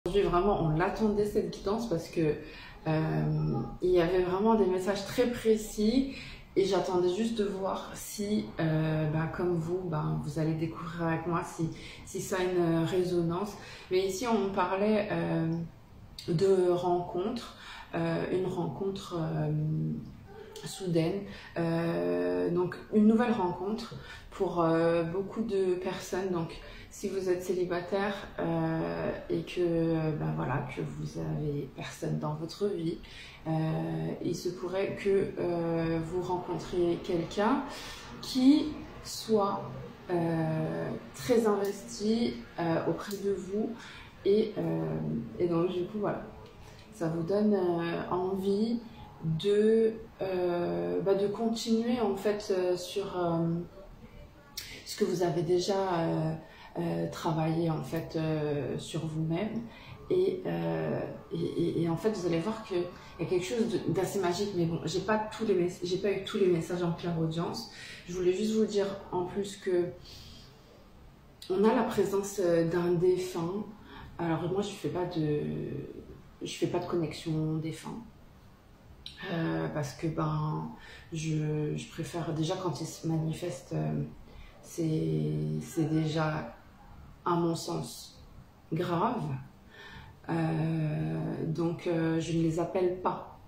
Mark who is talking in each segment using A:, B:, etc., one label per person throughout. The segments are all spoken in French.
A: Aujourd'hui, vraiment, on l'attendait cette guidance parce que il y avait vraiment des messages très précis et j'attendais juste de voir si, comme vous, vous allez découvrir avec moi si ça a une résonance. Mais ici, on parlait de rencontre, une rencontre soudaine, donc une nouvelle rencontre pour beaucoup de personnes. Donc si vous êtes célibataire et que voilà, que vous avez personne dans votre vie, il se pourrait que vous rencontriez quelqu'un qui soit très investi auprès de vous et donc du coup voilà, ça vous donne envie de continuer en fait sur ce que vous avez déjà travaillé en fait sur vous-même et en fait vous allez voir qu'il y a quelque chose d'assez magique. Mais bon, j'ai pas eu tous les messages en clairaudience. Je voulais juste vous dire en plus que on a la présence d'un défunt. Alors moi je fais pas de connexion défunt. Parce que je préfère déjà quand il se manifeste, c'est déjà à mon sens grave, donc je ne les appelle pas.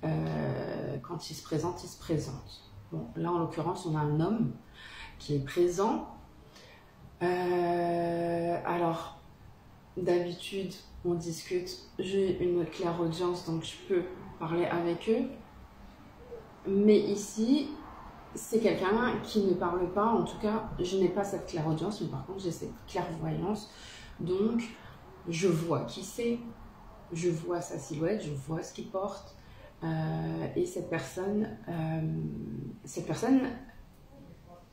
A: Quand il se présente, il se présente. Bon, là en l'occurrence on a un homme qui est présent. Alors d'habitude on discute, j'ai une clairaudience donc je peux parler avec eux, mais ici c'est quelqu'un qui ne parle pas. En tout cas je n'ai pas cette clairaudience, mais par contre j'ai cette clairvoyance, donc je vois qui c'est, je vois sa silhouette, je vois ce qu'il porte, et cette personne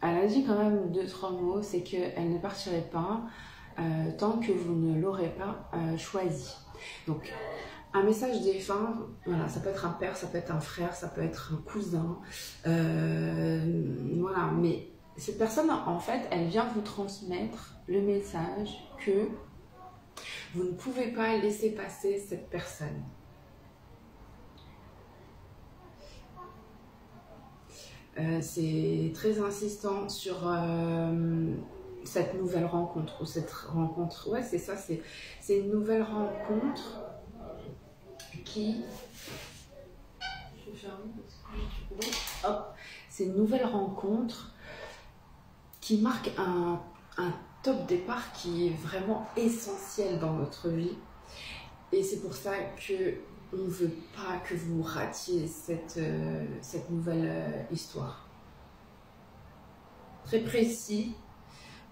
A: elle a dit quand même 2-3 mots, c'est qu'elle ne partirait pas tant que vous ne l'aurez pas choisi. Donc un message défunt, voilà, ça peut être un père, ça peut être un frère, ça peut être un cousin, voilà, mais cette personne en fait elle vient vous transmettre le message que vous ne pouvez pas laisser passer cette personne. C'est très insistant sur cette nouvelle rencontre, ou cette rencontre, ouais c'est ça, c'est une nouvelle rencontre qui... Je vais fermer parce que hop, c'est une nouvelle rencontre qui marque un top départ qui est vraiment essentiel dans votre vie, et c'est pour ça que on ne veut pas que vous ratiez cette nouvelle histoire. Très précis,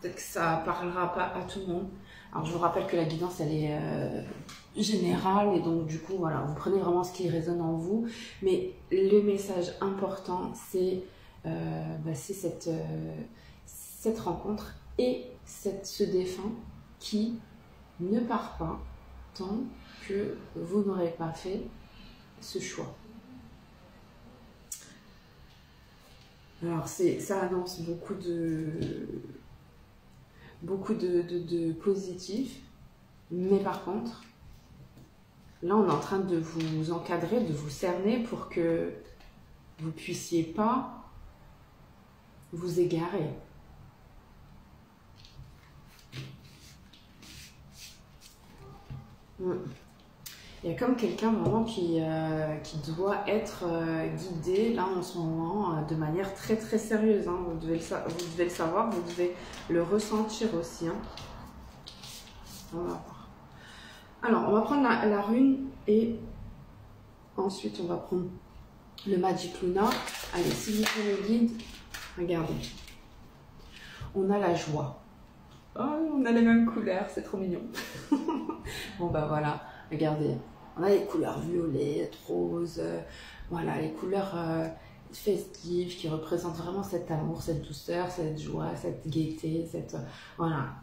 A: peut-être que ça parlera pas à tout le monde. Alors je vous rappelle que la guidance elle est générale, et donc du coup voilà, vous prenez vraiment ce qui résonne en vous, mais le message important c'est cette rencontre et ce défunt qui ne part pas tant que vous n'aurez pas fait ce choix. Alors ça annonce beaucoup de positif, mais par contre là on est en train de vous encadrer, de vous cerner pour que vous puissiez pas vous égarer. Il y a comme quelqu'un vraiment qui doit être guidé là en ce moment de manière très très sérieuse, hein. Vous devez le savoir, vous devez le ressentir aussi, hein. On va voir. Alors on va prendre la rune et ensuite on va prendre le Magic Luna. Allez, si vous prenez le guide, regardez. On a la joie. Oh, on a les mêmes couleurs, c'est trop mignon. Bon voilà, regardez. On a les couleurs violettes, roses, voilà, les couleurs festives qui représentent vraiment cet amour, cette douceur, cette joie, cette gaieté, voilà.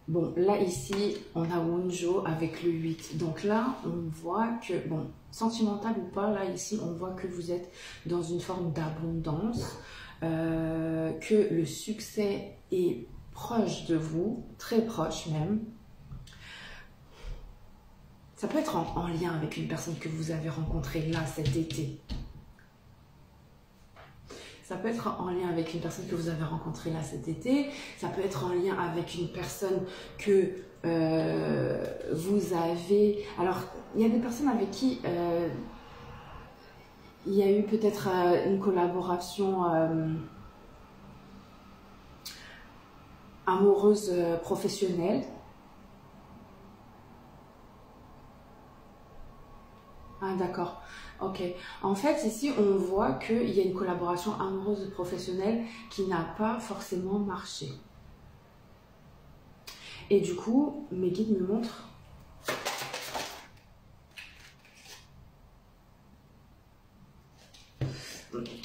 A: Bon, là ici, on a Wunjo avec le 8. Donc là, on voit que, bon, sentimental ou pas, là ici, on voit que vous êtes dans une forme d'abondance, que le succès est proche de vous, très proche même. Ça peut être en lien avec une personne que vous avez rencontrée là cet été. Ça peut être en lien avec une personne que vous avez rencontrée là cet été. Ça peut être en lien avec une personne que vous avez... Alors, il y a des personnes avec qui il y a eu peut-être une collaboration amoureuse professionnelle. Ah, d'accord. Ok. En fait, ici, on voit qu'il y a une collaboration amoureuse professionnelle qui n'a pas forcément marché. Et du coup, mes guides me montrent...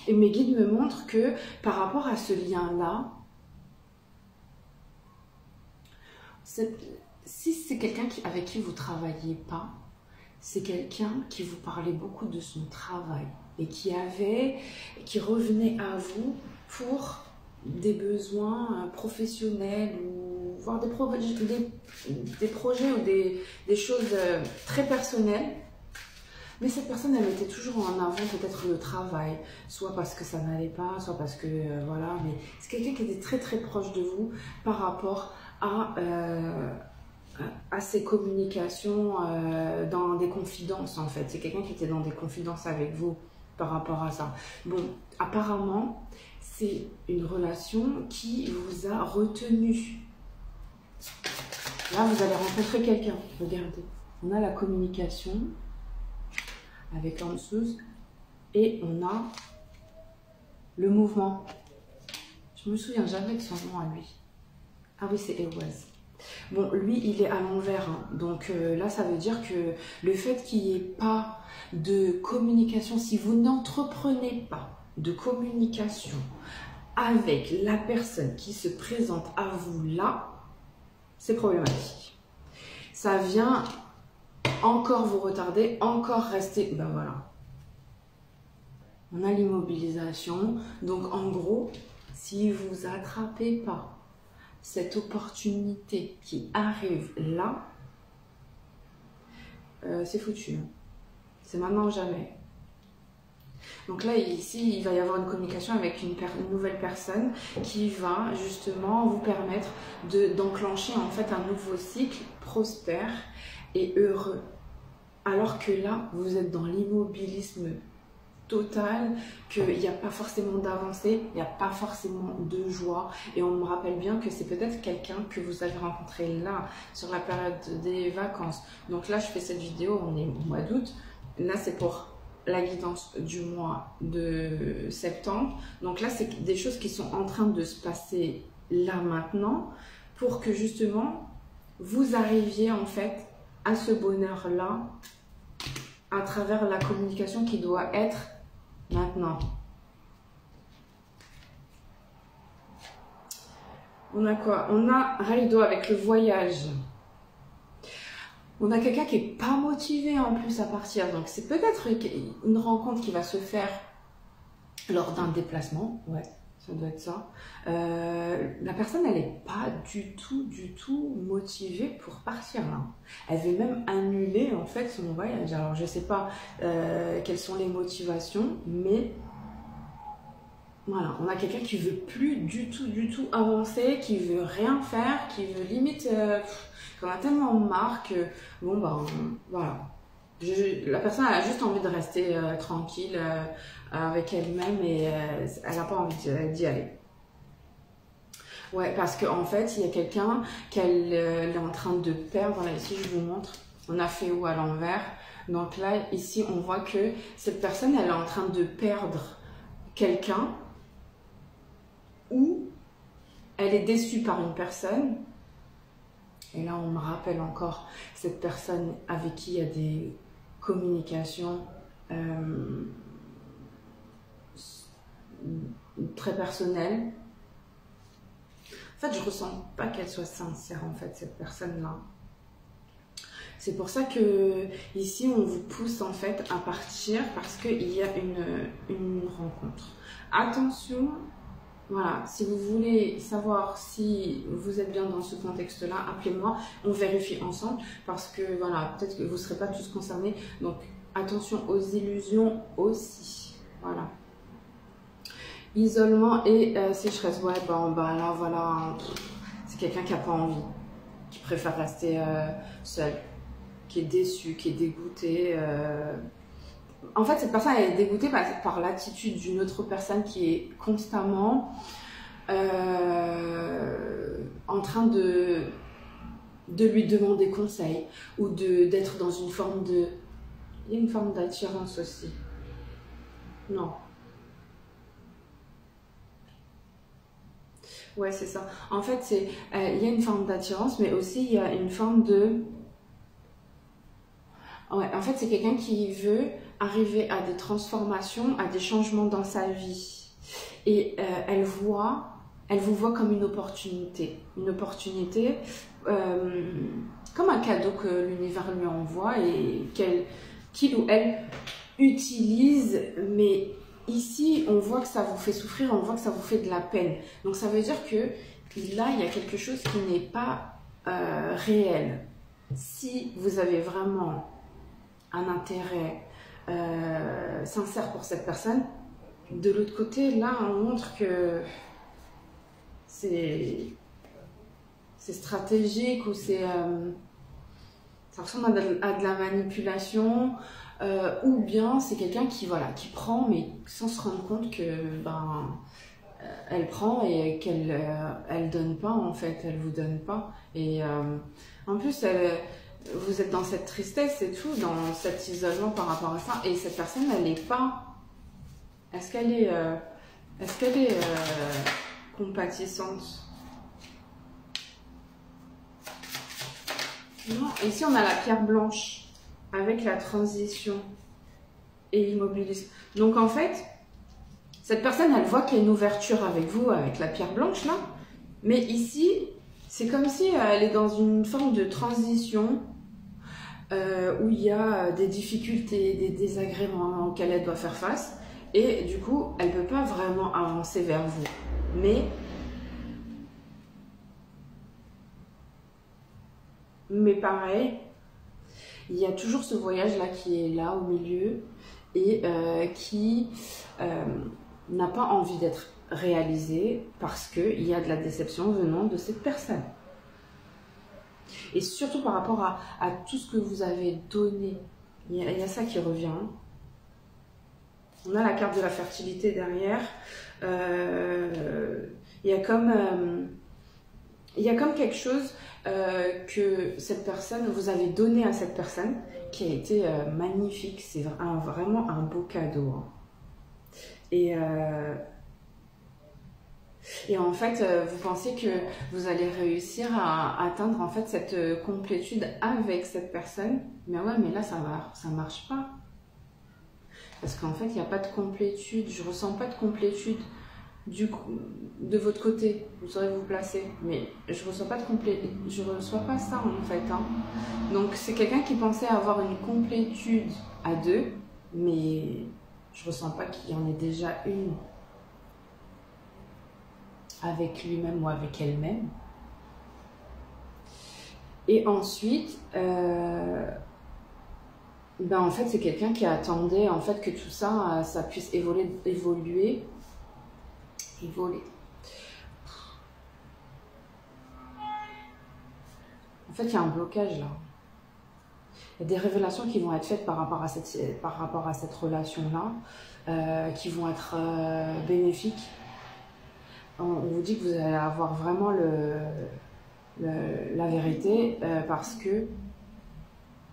A: Et mes guides me montrent que par rapport à ce lien-là, si c'est quelqu'un avec qui vous ne travaillez pas, c'est quelqu'un qui vous parlait beaucoup de son travail et qui revenait à vous pour des besoins professionnels ou voire des projets ou des choses très personnelles. Mais cette personne, elle mettait toujours en avant peut-être le travail, soit parce que ça n'allait pas, soit parce que voilà. Mais c'est quelqu'un qui était très très proche de vous par rapport à ses communications dans des confidences en fait. C'est quelqu'un qui était dans des confidences avec vous par rapport à ça. Bon, apparemment, c'est une relation qui vous a retenu. Là, vous allez rencontrer quelqu'un. Regardez, on a la communication avec l'anseuse et on a le mouvement. Je me souviens jamais de son nom à lui. Ah oui, c'est Eloise. Bon, lui, il est à l'envers. Hein. Donc là, ça veut dire que le fait qu'il n'y ait pas de communication, si vous n'entreprenez pas de communication avec la personne qui se présente à vous là, c'est problématique. Ça vient encore vous retarder, encore rester... Ben voilà. On a l'immobilisation. Donc en gros, si vous attrapez pas cette opportunité qui arrive là, c'est foutu. C'est maintenant ou jamais. Donc là, ici, il va y avoir une communication avec une nouvelle personne qui va justement vous permettre d'enclencher en fait un nouveau cycle prospère et heureux. Alors que là, vous êtes dans l'immobilisme total, qu'il n'y a pas forcément d'avancée, il n'y a pas forcément de joie. Et on me rappelle bien que c'est peut-être quelqu'un que vous avez rencontré là, sur la période des vacances. Donc là, je fais cette vidéo, on est au mois d'août. Là, c'est pour la guidance du mois de septembre. Donc là, c'est des choses qui sont en train de se passer là maintenant pour que justement, vous arriviez en fait à ce bonheur-là à travers la communication qui doit être maintenant. On a quoi? On a Raido avec le voyage. On a quelqu'un qui n'est pas motivé en plus à partir. Donc c'est peut-être une rencontre qui va se faire lors d'un déplacement. Ouais, ça doit être ça. La personne, elle n'est pas du tout motivée pour partir là. Elle veut même annuler en fait son voyage. Alors je ne sais pas quelles sont les motivations, mais voilà, on a quelqu'un qui veut plus du tout avancer, qui veut rien faire, qui veut limite, qu'on a tellement marre que bon ben voilà. La personne elle a juste envie de rester tranquille avec elle-même et elle n'a pas envie d'y aller. Ouais, parce qu'en fait, il y a quelqu'un qu'elle est en train de perdre. Là, ici, je vous montre. On a fait où à l'envers. Donc là, ici, on voit que cette personne, elle est en train de perdre quelqu'un ou elle est déçue par une personne. Et là, on me rappelle encore cette personne avec qui il y a des communications très personnelles. En fait, je ressens pas qu'elle soit sincère, en fait, cette personne-là. C'est pour ça que ici, on vous pousse, en fait, à partir parce qu'il y a une rencontre. Attention, Voilà, si vous voulez savoir si vous êtes bien dans ce contexte-là, appelez-moi, on vérifie ensemble parce que voilà, peut-être que vous ne serez pas tous concernés. Donc attention aux illusions aussi. Voilà. Isolement et sécheresse. Ouais, ben là voilà, c'est quelqu'un qui n'a pas envie, qui préfère rester seul, qui est déçu, qui est dégoûté. En fait, cette personne elle est dégoûtée par l'attitude d'une autre personne qui est constamment en train de lui demander conseil ou d'être dans une forme de... Il y a une forme d'attirance aussi. Non. Ouais, c'est ça. En fait, il y a une forme d'attirance, mais aussi il y a une forme de... Ouais, en fait, c'est quelqu'un qui veut arriver à des transformations, à des changements dans sa vie. Et elle vous voit comme une opportunité. Une opportunité comme un cadeau que l'univers lui envoie et qu'il ou elle utilise. Mais ici, on voit que ça vous fait souffrir, on voit que ça vous fait de la peine. Donc ça veut dire que là, il y a quelque chose qui n'est pas réel. Si vous avez vraiment un intérêt sincère pour cette personne, de l'autre côté, là, on montre que c'est stratégique ou ça ressemble à de la manipulation ou bien c'est quelqu'un qui prend mais sans se rendre compte que elle prend et qu'elle donne pas en fait, elle vous donne pas et en plus vous êtes dans cette tristesse et tout, dans cet isolement par rapport à ça et cette personne elle n'est pas, est-ce qu'elle est compatissante? Non, ici on a la pierre blanche avec la transition et l'immobilisme. Donc en fait, cette personne, elle voit qu'il y a une ouverture avec vous, avec la pierre blanche là. Mais ici, c'est comme si elle est dans une forme de transition où il y a des difficultés, des désagréments auxquels elle doit faire face. Et du coup, elle ne peut pas vraiment avancer vers vous. Mais pareil, il y a toujours ce voyage-là qui est là au milieu et qui n'a pas envie d'être réalisé parce qu'il y a de la déception venant de cette personne. Et surtout par rapport à tout ce que vous avez donné. Il y a ça qui revient. On a la carte de la fertilité derrière. Il y a comme quelque chose que cette personne, vous avez donné à cette personne qui a été magnifique. C'est vraiment un beau cadeau. Hein. Et en fait, vous pensez que vous allez réussir à atteindre en fait cette complétude avec cette personne. Mais ouais, mais là, ça marche pas. Parce qu'en fait, il n'y a pas de complétude. Je ressens pas de complétude de votre côté. Vous saurez vous placer. Mais je reçois pas je reçois pas ça en fait. Hein. Donc, c'est quelqu'un qui pensait avoir une complétude à deux. Mais je ressens pas qu'il y en ait déjà une avec lui-même ou avec elle-même. Et ensuite, en fait, c'est quelqu'un qui attendait en fait que tout ça, ça puisse évoluer. En fait, il y a un blocage là. Il y a des révélations qui vont être faites par rapport à cette relation-là, qui vont être bénéfiques. On vous dit que vous allez avoir vraiment la vérité parce que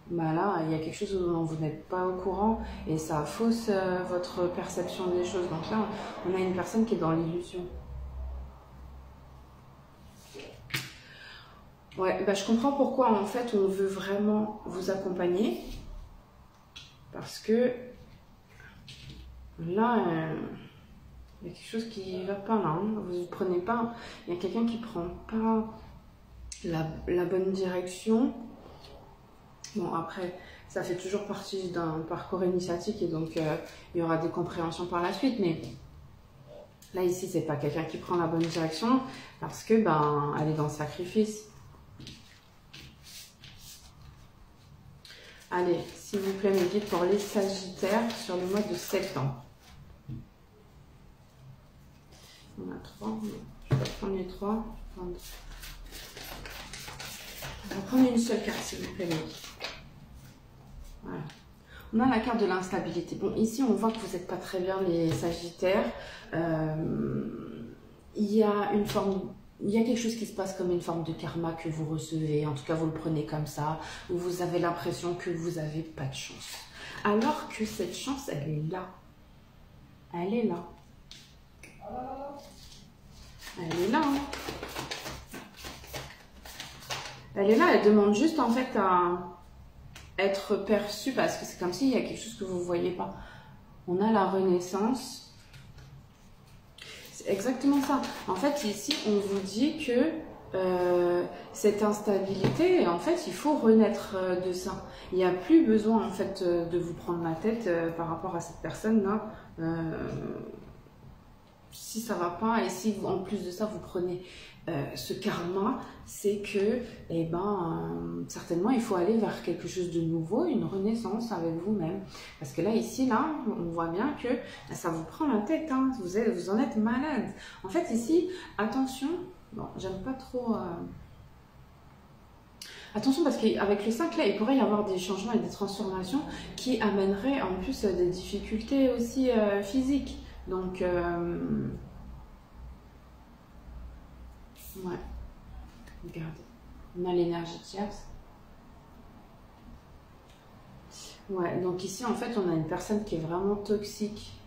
A: là, il y a quelque chose dont vous n'êtes pas au courant et ça fausse votre perception des choses. Donc là, on a une personne qui est dans l'illusion. Ouais, je comprends pourquoi en fait on veut vraiment vous accompagner parce que là, il y a quelque chose qui ne va pas là. Hein. Vous ne prenez pas, il y a quelqu'un qui ne prend pas la bonne direction. Bon, après, ça fait toujours partie d'un parcours initiatique et donc il y aura des compréhensions par la suite. Mais Là, ici, c'est pas quelqu'un qui prend la bonne direction parce que, ben, elle est dans le sacrifice. Allez, s'il vous plaît, mes guides pour les Sagittaires sur le mois de septembre. On a 3. Je vais prendre les 3. On va prendre une seule carte, s'il vous plaît, mes guides. Voilà. On a la carte de l'instabilité. Bon, ici, on voit que vous n'êtes pas très bien, les Sagittaires. Il y a une forme... Il y a quelque chose qui se passe comme une forme de karma que vous recevez, en tout cas vous le prenez comme ça, où vous avez l'impression que vous n'avez pas de chance. Alors que cette chance, elle est là. Elle est là. Elle est là. Hein. Elle est là, elle demande juste en fait à être perçue parce que c'est comme s'il y a quelque chose que vous ne voyez pas. On a la renaissance. C'est exactement ça. En fait, ici, on vous dit que cette instabilité, en fait, il faut renaître de ça. Il n'y a plus besoin, en fait, de vous prendre la tête par rapport à cette personne-là. Si ça ne va pas, et si en plus de ça, vous prenez ce karma, c'est que, eh ben, certainement, il faut aller vers quelque chose de nouveau, une renaissance avec vous-même. Parce que là, ici, là, on voit bien que ça vous prend la tête, hein, vous en êtes malade. En fait, ici, attention, bon, j'aime pas trop... Attention, parce qu'avec le 5, là, il pourrait y avoir des changements et des transformations qui amèneraient en plus des difficultés aussi physiques. Donc, ouais, regardez, on a l'énergie tierce. Ouais, donc ici, en fait, on a une personne qui est vraiment toxique.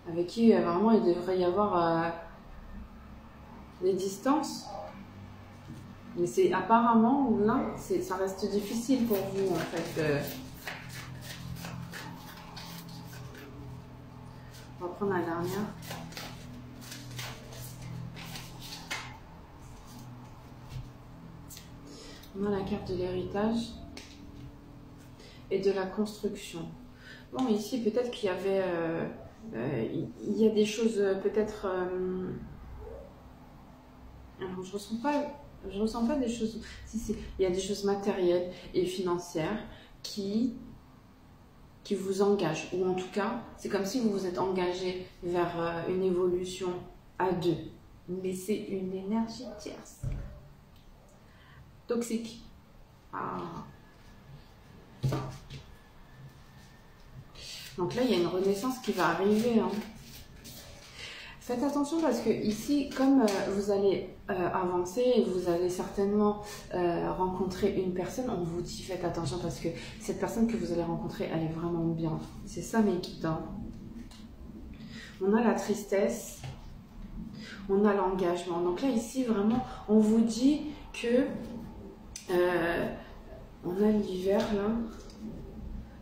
A: Avec qui, vraiment, il devrait y avoir des distances. Mais c'est apparemment, là, ça reste difficile pour vous, en fait. On va prendre la dernière. On a la carte de l'héritage et de la construction. Bon, ici, peut-être qu'il y avait... il y a des choses, peut-être... alors, je ressens pas des choses... Si, il y a des choses matérielles et financières qui vous engagent. Ou en tout cas, c'est comme si vous vous êtes engagé vers une évolution à deux. Mais c'est une énergie tierce. Toxique. Ah. Donc là, il y a une renaissance qui va arriver. Hein. Faites attention parce que ici, comme vous allez avancer et vous allez certainement rencontrer une personne, on vous dit faites attention parce que cette personne que vous allez rencontrer, elle est vraiment bien. C'est ça mes guides. Hein. On a la tristesse, on a l'engagement. Donc là, ici, vraiment, on vous dit que on a l'hiver là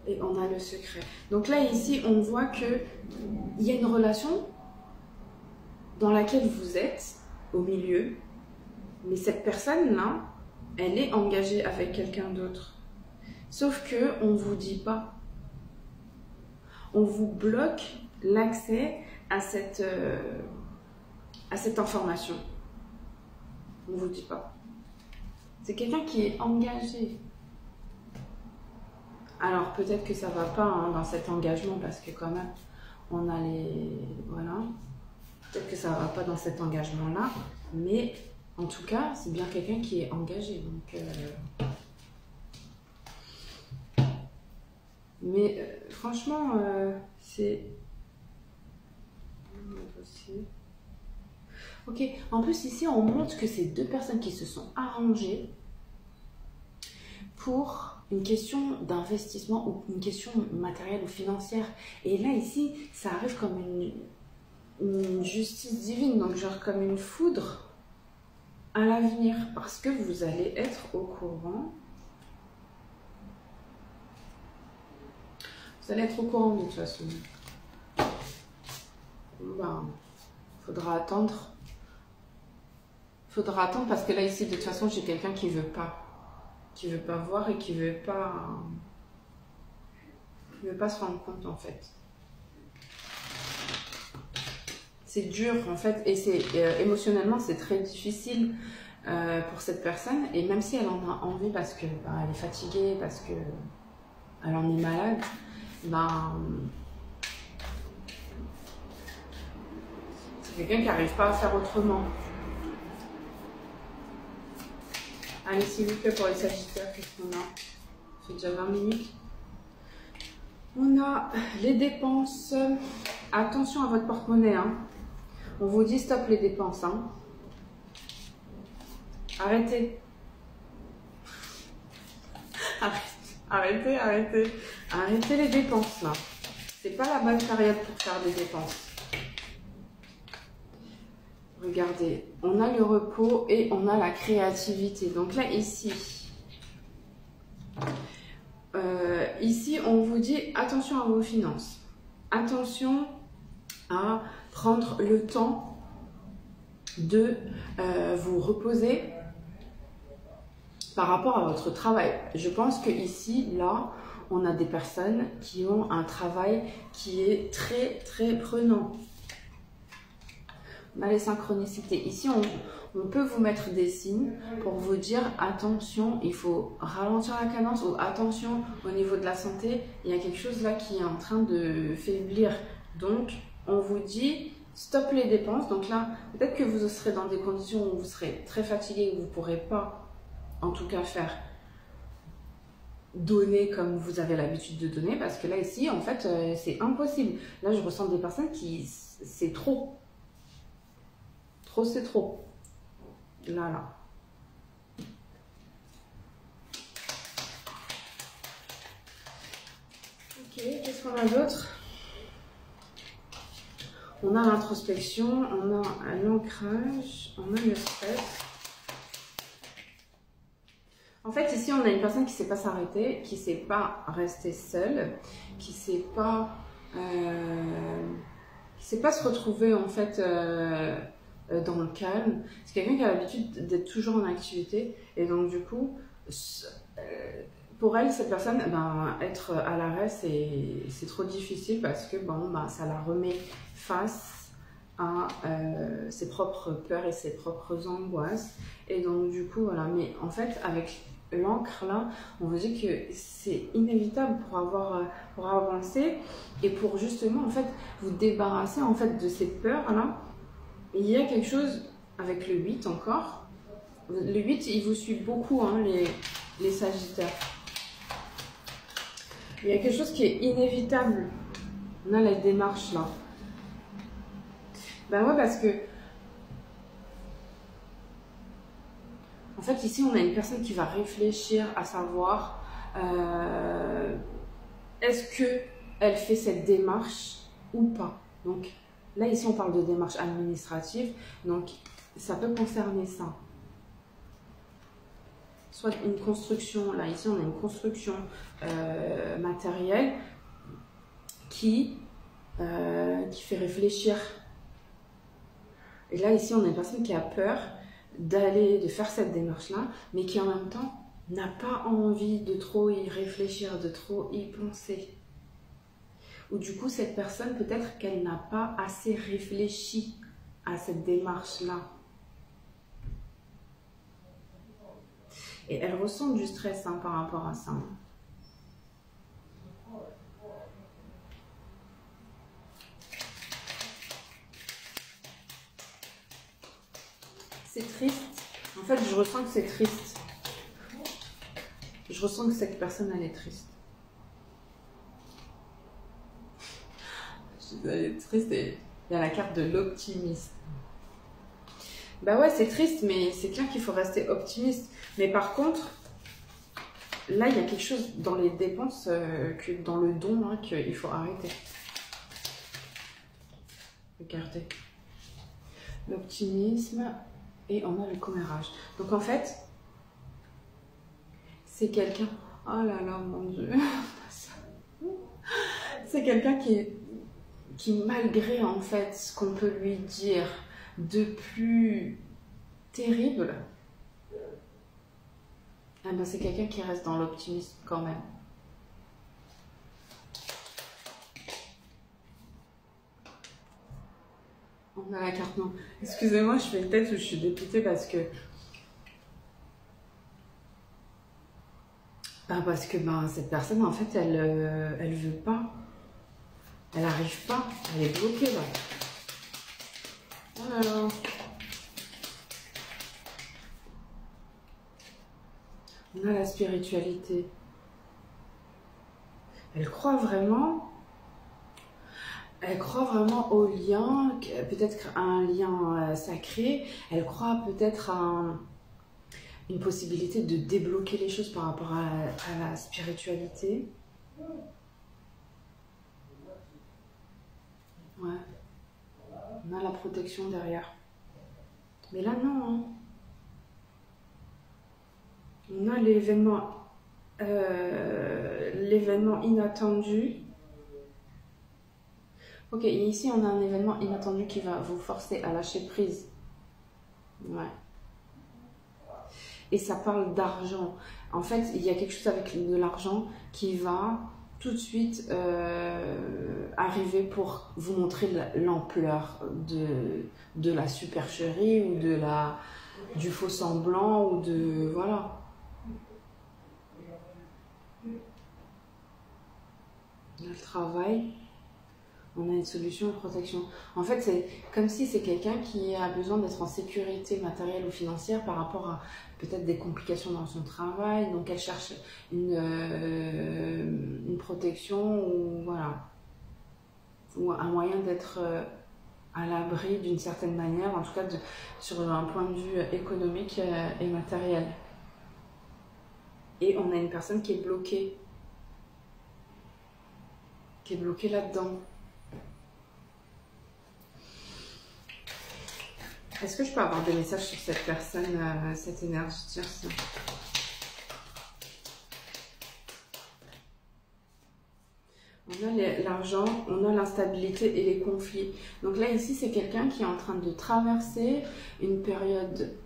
A: et on a le secret. Donc là, ici, on voit que il y a une relation dans laquelle vous êtes au milieu, mais cette personne-là, elle est engagée avec quelqu'un d'autre. Sauf que on vous dit pas. On vous bloque l'accès à cette information. On vous dit pas. C'est quelqu'un qui est engagé. Alors peut-être que ça va pas hein, dans cet engagement parce que quand même on a les... Voilà. Peut-être que ça va pas dans cet engagement-là. Mais en tout cas, c'est bien quelqu'un qui est engagé. Donc, mais franchement, c'est... Ok, en plus ici on montre que c'est deux personnes qui se sont arrangées pour une question d'investissement ou une question matérielle ou financière. Et là ici, ça arrive comme une justice divine, donc genre comme une foudre à l'avenir, parce que vous allez être au courant. Vous allez être au courant de toute façon. Ben, faudra attendre. Faudra attendre parce que là ici de toute façon j'ai quelqu'un qui veut pas voir et qui veut pas se rendre compte en fait. c'est dur en fait, et c'est émotionnellement c'est très difficile pour cette personne. Et même si elle en a envie parce que elle est fatiguée, parce que elle en est malade, c'est quelqu'un qui n'arrive pas à faire autrement. Allez, s'il vous plaît, pour les Sagittaires, qu'est-ce qu'on a? Ça fait déjà 20 minutes. On a les dépenses. Attention à votre porte-monnaie. Hein. On vous dit stop les dépenses. Hein. Arrêtez. Arrêtez. Arrêtez les dépenses là. C'est pas la bonne période pour faire des dépenses. Regardez, on a le repos et on a la créativité. Donc là, ici, on vous dit attention à vos finances. Attention à prendre le temps de vous reposer par rapport à votre travail. Je pense que ici, là, on a des personnes qui ont un travail qui est très, très prenant. On a les synchronicités. Ici, on peut vous mettre des signes pour vous dire attention, il faut ralentir la cadence, ou attention au niveau de la santé, il y a quelque chose là qui est en train de faiblir. Donc, on vous dit stop les dépenses. Donc là, peut-être que vous serez dans des conditions où vous serez très fatigué, où vous ne pourrez pas, en tout cas, donner comme vous avez l'habitude de donner, parce que là, ici, en fait, c'est impossible. Là, je ressens des personnes qui, c'est trop. Trop, c'est trop. Là. Ok, qu'est-ce qu'on a d'autre? On a l'introspection, on a l'ancrage, on a le stress. En fait, ici, on a une personne qui ne sait pas s'arrêter, qui ne sait pas rester seule, qui ne sait pas se retrouver, en fait, dans le calme. C'est quelqu'un qui a l'habitude d'être toujours en activité. Et donc, du coup, pour elle, cette personne, être à l'arrêt, c'est trop difficile parce que ça la remet face à ses propres peurs et ses propres angoisses. Et donc, du coup, voilà. Mais en fait, avec l'encre là, on vous dit que c'est inévitable pour avancer et pour justement en fait vous débarrasser en fait de ces peurs là. Il y a quelque chose avec le 8 encore. Le 8 il vous suit beaucoup hein, les Sagittaires. Il y a quelque chose qui est inévitable. On a la démarche là. Ben ouais, parce que en fait, ici, on a une personne qui va réfléchir à savoir est-ce qu'elle fait cette démarche ou pas. Donc, là, ici, on parle de démarche administrative. Donc, ça peut concerner ça. Soit une construction. Là, ici, on a une construction matérielle qui fait réfléchir. Et là, ici, on a une personne qui a peur de faire cette démarche-là, mais qui en même temps n'a pas envie de trop y réfléchir, de trop y penser. Ou du coup, cette personne, peut-être qu'elle n'a pas assez réfléchi à cette démarche-là. Et elle ressent du stress hein, par rapport à ça. C'est triste. En fait, je ressens que c'est triste. Je ressens que cette personne, elle est triste. Elle est triste et il y a la carte de l'optimiste. Bah ouais, c'est triste, mais c'est clair qu'il faut rester optimiste. Mais par contre, là, il y a quelque chose dans les dépenses, que dans le don, hein, qu'il faut arrêter. Regardez. L'optimisme. Et on a le commérage. Donc en fait, c'est quelqu'un... Oh là là, mon Dieu. C'est quelqu'un qui, malgré en fait ce qu'on peut lui dire de plus terrible, c'est quelqu'un qui reste dans l'optimisme quand même. En On a la carte non. Excusez-moi, je fais une tête où je suis dépitée parce que... parce que cette personne, en fait, elle veut pas. Elle n'arrive pas. Elle est bloquée, là. Alors... On a la spiritualité. Elle croit vraiment au lien, peut-être un lien sacré. Elle croit peut-être à une possibilité de débloquer les choses par rapport à la spiritualité. Ouais. On a la protection derrière. Mais là, non. Hein. On a l'événement inattendu. Ok, ici on a un événement inattendu qui va vous forcer à lâcher prise. Ouais. Et ça parle d'argent. En fait, il y a quelque chose avec de l'argent qui va tout de suite arriver pour vous montrer l'ampleur de la supercherie ou du faux semblant ou de... Voilà. On a le travail, on a une solution de protection. En fait, c'est comme si c'est quelqu'un qui a besoin d'être en sécurité matérielle ou financière par rapport à peut-être des complications dans son travail. Donc, elle cherche une protection ou, voilà, ou un moyen d'être à l'abri d'une certaine manière, en tout cas sur un point de vue économique et matériel. Et on a une personne qui est bloquée. Là-dedans. Est-ce que je peux avoir des messages sur cette personne, cette énergie tierce? On a l'argent, on a l'instabilité et les conflits. Donc là, ici, c'est quelqu'un qui est en train de traverser une période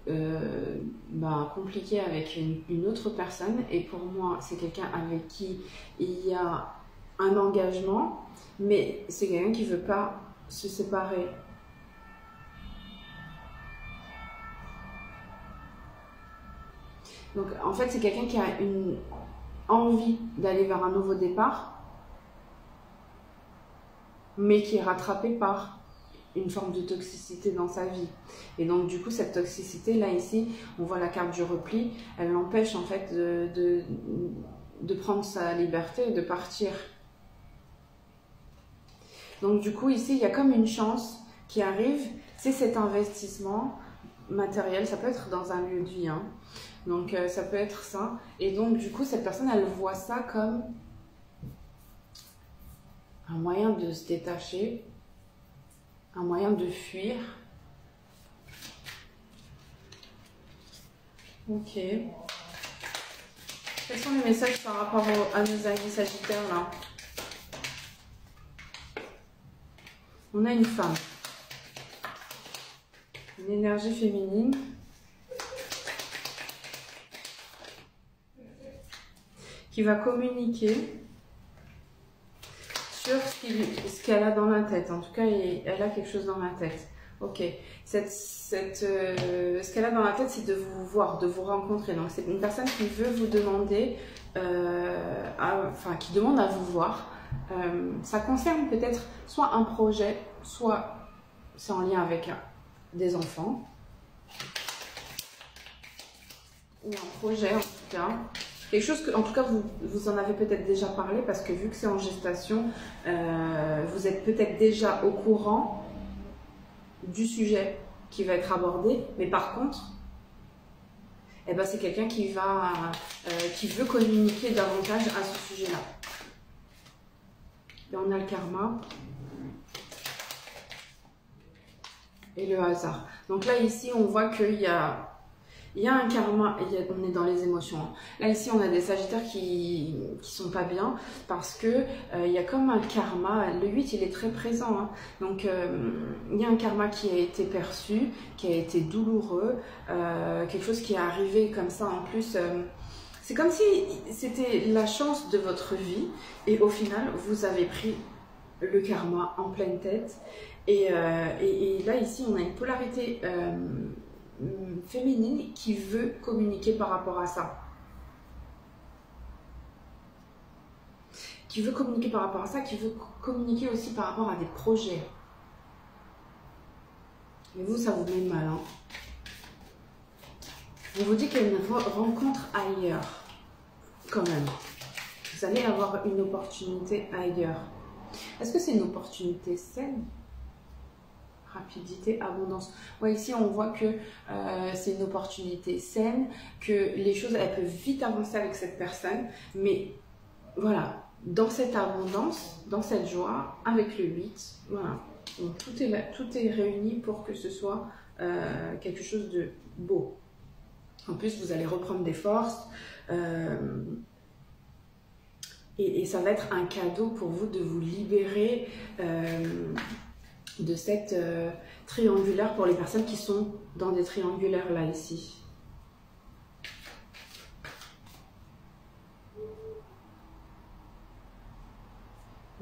A: compliquée avec une autre personne. Et pour moi, c'est quelqu'un avec qui il y a un engagement, mais c'est quelqu'un qui ne veut pas se séparer. Donc en fait, c'est quelqu'un qui a une envie d'aller vers un nouveau départ, mais qui est rattrapé par une forme de toxicité dans sa vie. Et donc du coup, cette toxicité, là ici, on voit la carte du repli, elle l'empêche en fait de prendre sa liberté et de partir. Donc du coup, ici, il y a comme une chance qui arrive, c'est cet investissement matériel, ça peut être dans un lieu de vie, hein. Donc ça peut être ça. Et donc du coup, cette personne, elle voit ça comme un moyen de se détacher, un moyen de fuir. Ok. Quels sont les messages par rapport à nos amis sagittaires là? On a une femme, une énergie féminine qui va communiquer sur ce qu'elle a dans la tête. En tout cas, elle a quelque chose dans la tête. Ok. Ce qu'elle a dans la tête, c'est de vous voir, de vous rencontrer. Donc, c'est une personne qui veut vous demander, qui demande à vous voir. Ça concerne peut-être soit un projet, soit c'est en lien avec des enfants. Ou un projet, en tout cas. Quelque chose que, en tout cas, vous en avez peut-être déjà parlé parce que vu que c'est en gestation, vous êtes peut-être déjà au courant du sujet qui va être abordé. Mais par contre, c'est quelqu'un qui veut communiquer davantage à ce sujet-là. Et on a le karma et le hasard. Donc là, ici, on voit qu'il y a un karma, on est dans les émotions. Là, ici, on a des sagittaires qui sont pas bien parce que il y a comme un karma. Le 8, il est très présent. Hein. Donc, il y a un karma qui a été perçu, qui a été douloureux, quelque chose qui est arrivé comme ça en plus. C'est comme si c'était la chance de votre vie et au final, vous avez pris le karma en pleine tête. Et là, ici, on a une polarité féminine qui veut communiquer par rapport à ça. Qui veut communiquer par rapport à ça, qui veut communiquer aussi par rapport à des projets. Mais vous, ça vous met mal, hein. On vous dit qu'il y a une rencontre ailleurs, quand même. Vous allez avoir une opportunité ailleurs. Est-ce que c'est une opportunité saine? Rapidité, abondance. Ouais, ici, on voit que c'est une opportunité saine, que les choses, elles peuvent vite avancer avec cette personne. Mais voilà, dans cette abondance, dans cette joie, avec le 8, voilà. Donc, tout est réuni pour que ce soit quelque chose de beau. En plus, vous allez reprendre des forces et ça va être un cadeau pour vous de vous libérer de cette triangulaire pour les personnes qui sont dans des triangulaires là, ici.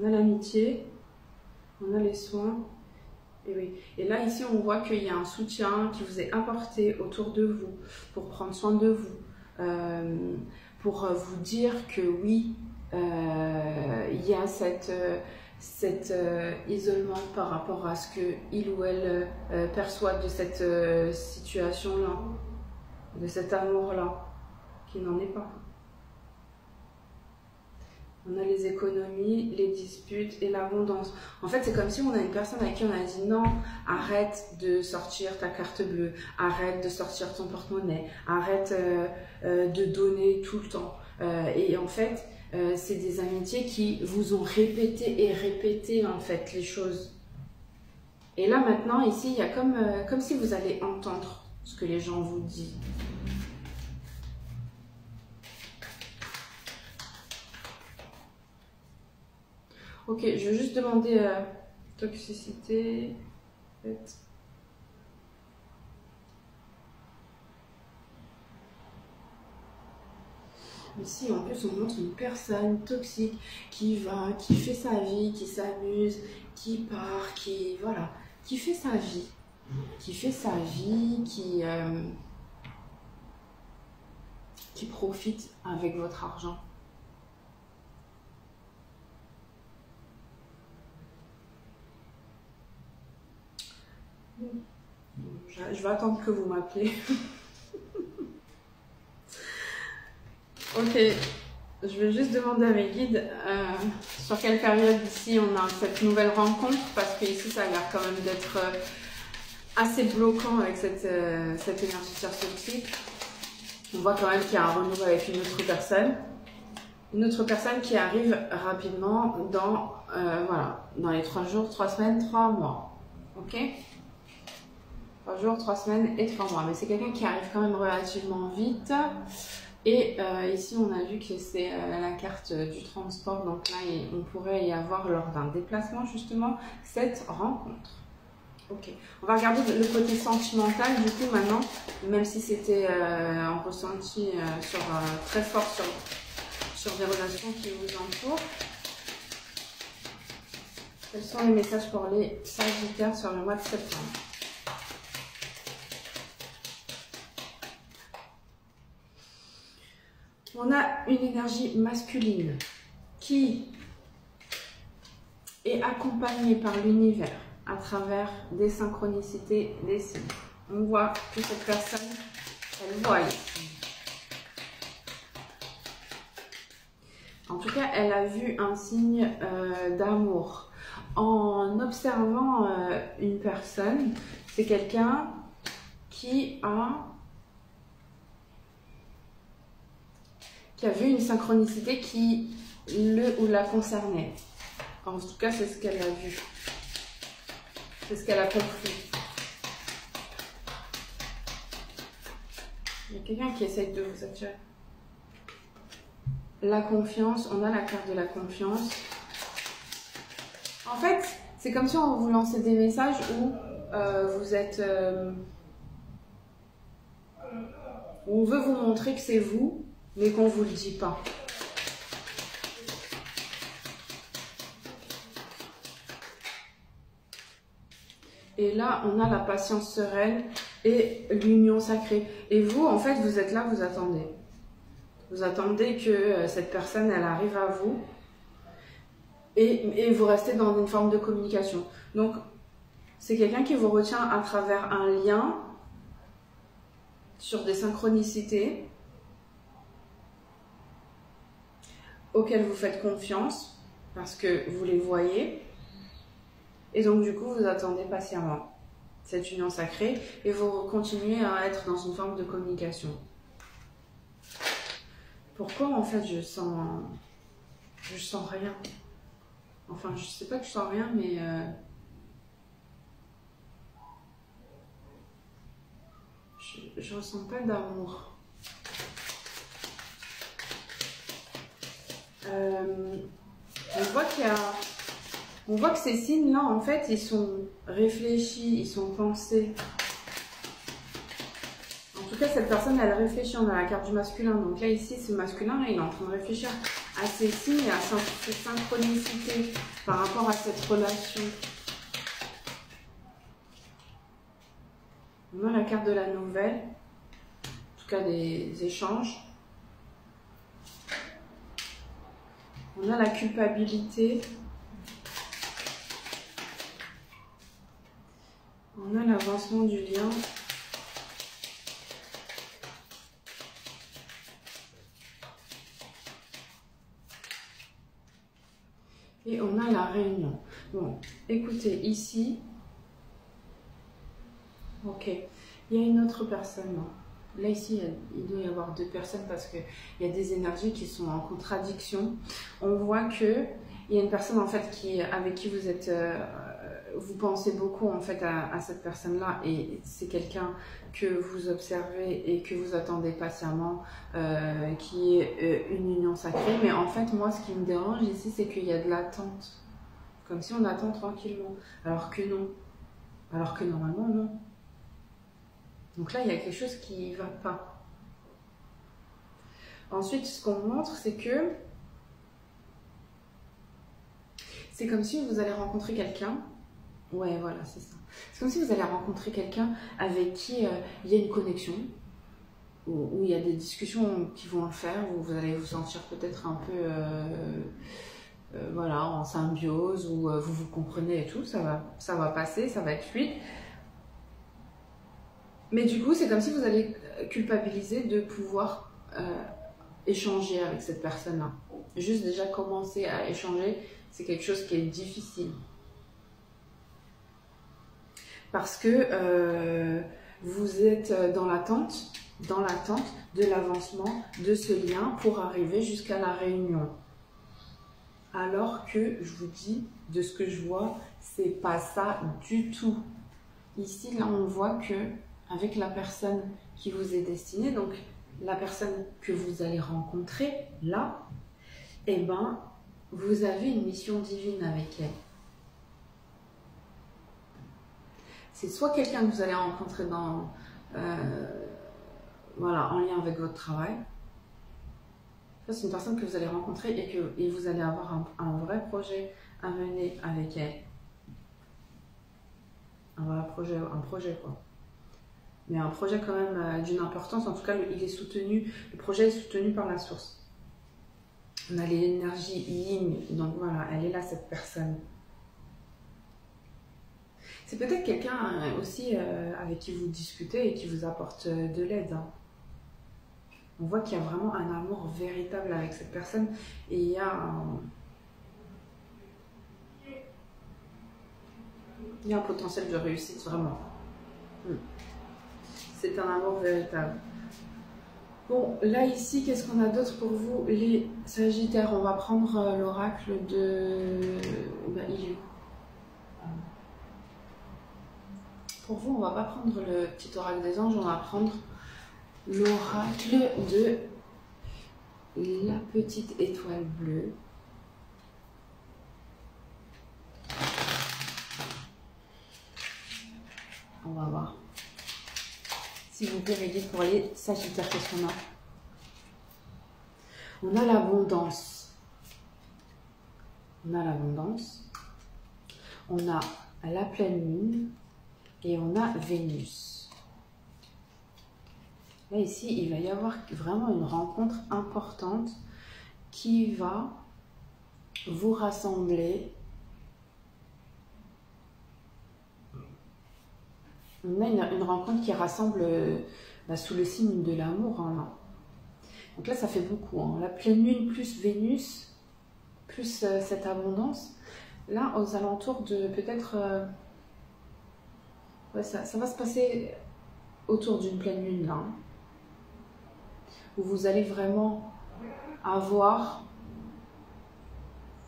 A: On a l'amitié, on a les soins. Et oui. Et là, ici, on voit qu'il y a un soutien qui vous est apporté autour de vous pour prendre soin de vous, pour vous dire que oui, il y a cet isolement par rapport à ce qu'il ou elle perçoit de cette situation-là, de cet amour-là, qui n'en est pas. On a les économies, les disputes et l'abondance. En fait, c'est comme si on a une personne à qui on a dit non, arrête de sortir ta carte bleue, arrête de sortir ton porte-monnaie, arrête de donner tout le temps. Et en fait, c'est des amitiés qui vous ont répété et répété en fait les choses. Et là maintenant, ici, il y a comme si vous allez entendre ce que les gens vous disent. Ok, je vais juste demander toxicité. Ici, en plus, on montre une personne toxique qui fait sa vie, qui s'amuse, qui part, voilà, qui fait sa vie, qui profite avec votre argent. Je vais attendre que vous m'appelez. Ok, je vais juste demander à mes guides sur quelle période ici on a cette nouvelle rencontre, parce que ici ça a l'air quand même d'être assez bloquant avec cette énergie toxique. On voit quand même qu'il y a un renouveau avec une autre personne qui arrive rapidement dans, voilà, dans les 3 jours, 3 semaines, 3 mois. Ok ? 3 jours, 3 semaines et 3 mois. Mais c'est quelqu'un qui arrive quand même relativement vite. Et ici, on a vu que c'est la carte du transport. Donc là, on pourrait y avoir lors d'un déplacement, justement, cette rencontre. Ok. On va regarder le côté sentimental, du coup, maintenant. Même si c'était un ressenti très fort sur des relations qui vous entourent. Quels sont les messages pour les Sagittaires sur le mois de septembre ? On a une énergie masculine qui est accompagnée par l'univers à travers des synchronicités, des signes. On voit que cette personne, elle voit ici. En tout cas, elle a vu un signe d'amour. En observant une personne, c'est quelqu'un qui a vu une synchronicité qui le ou la concernait. En tout cas, c'est ce qu'elle a vu. C'est ce qu'elle a compris. Il y a quelqu'un qui essaye de vous attirer. La confiance, on a la carte de la confiance. En fait, c'est comme si on vous lançait des messages où vous êtes... où on veut vous montrer que c'est vous, mais qu'on ne vous le dit pas. Et là, on a la patience sereine et l'union sacrée. Et vous, en fait, vous êtes là, vous attendez. Vous attendez que cette personne, elle arrive à vous. Et vous restez dans une forme de communication. Donc, c'est quelqu'un qui vous retient à travers un lien sur des synchronicités auxquelles vous faites confiance parce que vous les voyez. Et donc, du coup, vous attendez patiemment cette union sacrée et vous continuez à être dans une forme de communication. Pourquoi, en fait, je sens rien? Enfin, je sais pas que je sens rien, mais je ressens pas d'amour. On voit que ces signes-là, en fait, ils sont réfléchis, ils sont pensés. En tout cas, cette personne, elle réfléchit. On a la carte du masculin. Donc là, ici, ce masculin, il est en train de réfléchir à ces signes et à ces synchronicités par rapport à cette relation. On a la carte de la nouvelle, en tout cas des échanges. On a la culpabilité. On a l'avancement du lien. Et on a la réunion. Bon, écoutez, ici, ok, il y a une autre personne. Là, ici, il doit y avoir deux personnes parce qu'il y a des énergies qui sont en contradiction. On voit qu'il y a une personne, en fait, avec qui vous êtes... vous pensez beaucoup, en fait, à cette personne-là et c'est quelqu'un que vous observez et que vous attendez patiemment, qui est une union sacrée. Mais en fait, moi, ce qui me dérange ici, c'est qu'il y a de l'attente. Comme si on attend tranquillement. Alors que non. Alors que normalement, non. Donc là, il y a quelque chose qui ne va pas. Ensuite, ce qu'on montre, c'est que c'est comme si vous allez rencontrer quelqu'un. Ouais, voilà, c'est ça. C'est comme si vous allez rencontrer quelqu'un avec qui il y a une connexion, où il y a des discussions qui vont le faire, où vous allez vous sentir peut-être un peu voilà, en symbiose, où vous vous comprenez et tout, ça va passer, ça va être fluide. Mais du coup, c'est comme si vous allez culpabiliser de pouvoir échanger avec cette personne-là. Juste déjà commencer à échanger, c'est quelque chose qui est difficile. Parce que vous êtes dans l'attente de l'avancement de ce lien pour arriver jusqu'à la réunion. Alors que, je vous dis, de ce que je vois, c'est pas ça du tout. Ici, là, on voit que avec la personne qui vous est destinée, donc la personne que vous allez rencontrer, là, eh ben, vous avez une mission divine avec elle. C'est soit quelqu'un que vous allez rencontrer voilà, en lien avec votre travail, soit c'est une personne que vous allez rencontrer et vous allez avoir un vrai projet à mener avec elle. Un vrai projet quoi. Mais un projet quand même d'une importance, en tout cas il est soutenu, le projet est soutenu par la source. On a l'énergie yin, donc voilà, elle est là cette personne. C'est peut-être quelqu'un aussi avec qui vous discutez et qui vous apporte de l'aide. Hein. On voit qu'il y a vraiment un amour véritable avec cette personne et il y a un potentiel de réussite vraiment. C'est un amour véritable. Bon, là ici, qu'est-ce qu'on a d'autre pour vous, les Sagittaires? On va prendre l'oracle de... il est où? Pour vous, on va pas prendre le petit oracle des anges, on va prendre l'oracle de la petite étoile bleue. On va voir. S'il vous plaît, mes guides pour les Sagittaires, qu'est-ce qu'on a? On a l'abondance. On a l'abondance. On a la pleine lune. et on a Vénus. Là, ici, il va y avoir vraiment une rencontre importante qui va vous rassembler. On a une rencontre qui rassemble sous le signe de l'amour. Hein. Donc là, ça fait beaucoup. Hein. La pleine lune plus Vénus, plus cette abondance. Là, aux alentours de peut-être... ouais, ça va se passer autour d'une pleine lune, là. Hein, où vous allez vraiment avoir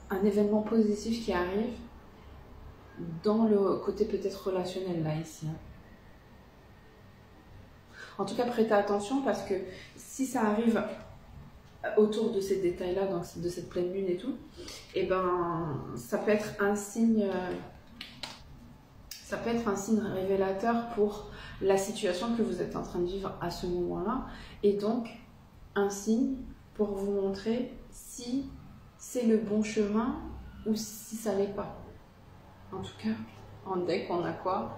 A: un événement positif qui arrive dans le côté peut-être relationnel, là, ici. Hein. En tout cas, prêtez attention parce que si ça arrive autour de ces détails-là, de cette pleine lune et tout, et ben, ça peut être un signe révélateur pour la situation que vous êtes en train de vivre à ce moment-là, et donc un signe pour vous montrer si c'est le bon chemin ou si ça l'est pas. En tout cas, en deck, on a quoi?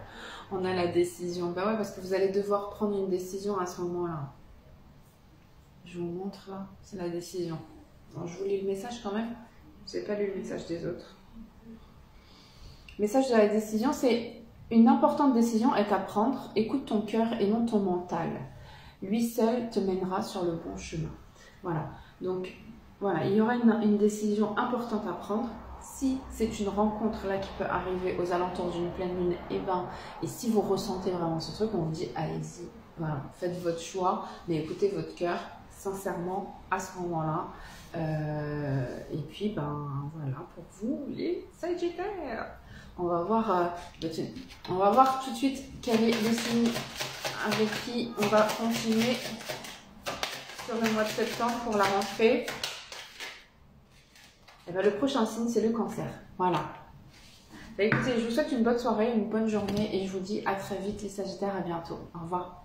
A: On a la décision. Ben ouais, parce que vous allez devoir prendre une décision à ce moment-là. Je vous montre là, c'est la décision. Alors, je vous lis le message quand même. Je n'ai pas lu le message des autres. Le message de la décision, c'est une importante décision est à prendre. Écoute ton cœur et non ton mental. Lui seul te mènera sur le bon chemin. Voilà. Donc, voilà, il y aura une décision importante à prendre. Si c'est une rencontre là qui peut arriver aux alentours d'une pleine lune, et si vous ressentez vraiment ce truc, on vous dit allez-y, voilà, faites votre choix, mais écoutez votre cœur sincèrement à ce moment-là. Et puis voilà pour vous les Sagittaires. On va voir tout de suite quel est le signe avec qui on va continuer sur le mois de septembre pour la rentrée. Et le prochain signe, c'est le Cancer. Voilà. Écoutez, je vous souhaite une bonne soirée, une bonne journée et je vous dis à très vite les Sagittaires, à bientôt. Au revoir.